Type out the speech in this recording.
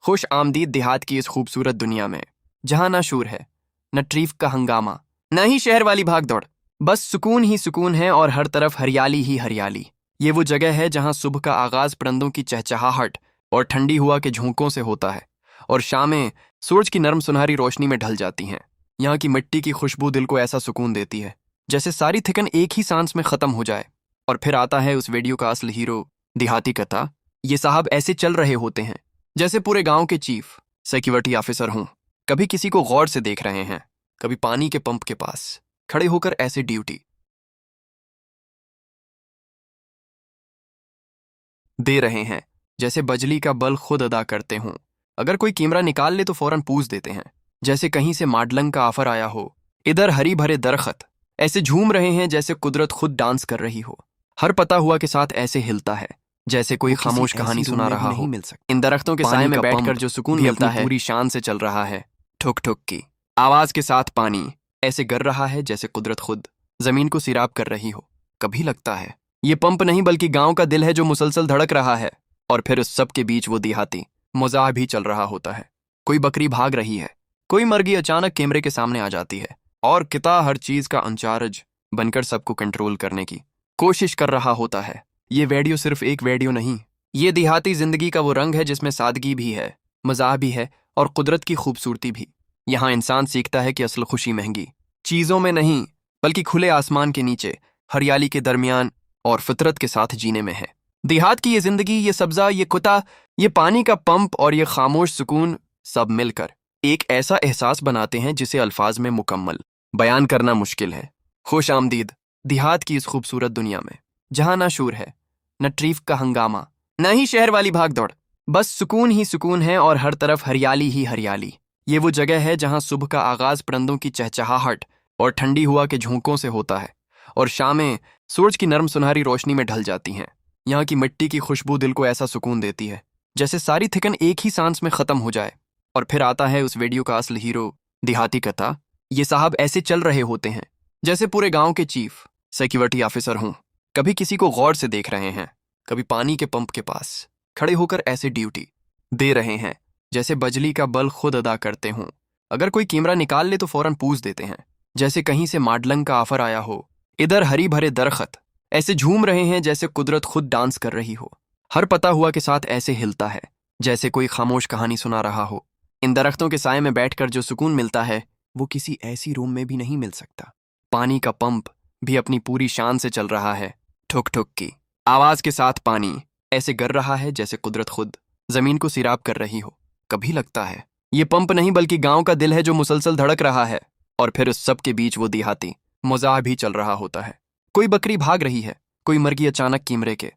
खुश आमदीद देहात की इस खूबसूरत दुनिया में, जहां ना शोर है, न ट्रीफ का हंगामा, न ही शहर वाली भागदौड़। बस सुकून ही सुकून है और हर तरफ हरियाली ही हरियाली। ये वो जगह है जहां सुबह का आगाज परिंदों की चहचहाहट और ठंडी हवा के झोंकों से होता है, और शामें सूरज की नरम सुनहरी रोशनी में ढल जाती हैं। यहाँ की मिट्टी की खुशबू दिल को ऐसा सुकून देती है जैसे सारी थकन एक ही सांस में खत्म हो जाए। और फिर आता है उस वीडियो का असली हीरो, देहाती कथा। ये साहब ऐसे चल रहे होते हैं जैसे पूरे गांव के चीफ सिक्योरिटी ऑफिसर हों। कभी किसी को गौर से देख रहे हैं, कभी पानी के पंप के पास खड़े होकर ऐसे ड्यूटी दे रहे हैं जैसे बिजली का बल खुद अदा करते हों। अगर कोई कैमरा निकाल ले तो फौरन पूछ देते हैं, जैसे कहीं से मॉडलिंग का ऑफर आया हो। इधर हरी भरे दरख्त ऐसे झूम रहे हैं जैसे कुदरत खुद डांस कर रही हो। हर पता हुआ के साथ ऐसे हिलता है जैसे कोई खामोश कहानी सुना रहा हो। इन दरख्तों के साए में बैठकर जो सुकून मिलता है पूरी शान से चल रहा है। ठुक ठुक की आवाज के साथ पानी ऐसे गिर रहा है जैसे कुदरत खुद जमीन को सिराब कर रही हो। कभी लगता है ये पंप नहीं बल्कि गांव का दिल है जो मुसलसल धड़क रहा है। और फिर उस सब के बीच वो देहाती मजाक भी चल रहा होता है। कोई बकरी भाग रही है, कोई मुर्गी अचानक कैमरे के सामने आ जाती है, और किता हर चीज का इंचार्ज बनकर सबको कंट्रोल करने की कोशिश कर रहा होता है। ये वीडियो सिर्फ एक वीडियो नहीं, ये देहाती जिंदगी का वो रंग है जिसमें सादगी भी है, मजाक भी है और कुदरत की खूबसूरती भी। यहाँ इंसान सीखता है कि असल खुशी महंगी चीजों में नहीं बल्कि खुले आसमान के नीचे, हरियाली के दरमियान और फितरत के साथ जीने में है। देहात की ये जिंदगी, ये सब्जा, ये कुत्ता, ये पानी का पंप और ये खामोश सुकून सब मिलकर एक ऐसा एहसास बनाते हैं जिसे अल्फाज में मुकम्मल बयान करना मुश्किल है। खुश आमदीद देहात की इस खूबसूरत दुनिया में, जहां ना शोर है, न ट्रीफ का हंगामा, न ही शहर वाली भागदौड़। बस सुकून ही सुकून है और हर तरफ हरियाली ही हरियाली। ये वो जगह है जहां सुबह का आगाज परिंदों की चहचहाहट और ठंडी हवा के झोंकों से होता है, और शामें सूरज की नरम सुनहरी रोशनी में ढल जाती हैं। यहाँ की मिट्टी की खुशबू दिल को ऐसा सुकून देती है जैसे सारी थकन एक ही सांस में खत्म हो जाए। और फिर आता है उस वीडियो का असली हीरो, देहाती कथा। ये साहब ऐसे चल रहे होते हैं जैसे पूरे गांव के चीफ सिक्योरिटी ऑफिसर हों। कभी किसी को गौर से देख रहे हैं, कभी पानी के पंप के पास खड़े होकर ऐसे ड्यूटी दे रहे हैं जैसे बिजली का बल खुद अदा करते हों। अगर कोई कैमरा निकाल ले तो फौरन पूछ देते हैं, जैसे कहीं से मॉडलिंग का ऑफर आया हो। इधर हरी भरे दरख्त ऐसे झूम रहे हैं जैसे कुदरत खुद डांस कर रही हो। हर पता हुआ के साथ ऐसे हिलता है जैसे कोई खामोश कहानी सुना रहा हो। इन दरख्तों के साए में बैठकर जो सुकून मिलता है वो किसी ऐसी रूम में भी नहीं मिल सकता। पानी का पंप भी अपनी पूरी शान से चल रहा है। ठुक ठुक की आवाज के साथ पानी ऐसे गिर रहा है जैसे कुदरत खुद जमीन को सिराब कर रही हो। कभी लगता है ये पंप नहीं बल्कि गांव का दिल है जो मुसलसल धड़क रहा है। और फिर उस सब के बीच वो देहाती मजाक भी चल रहा होता है। कोई बकरी भाग रही है, कोई मुर्गी अचानक कैमरे के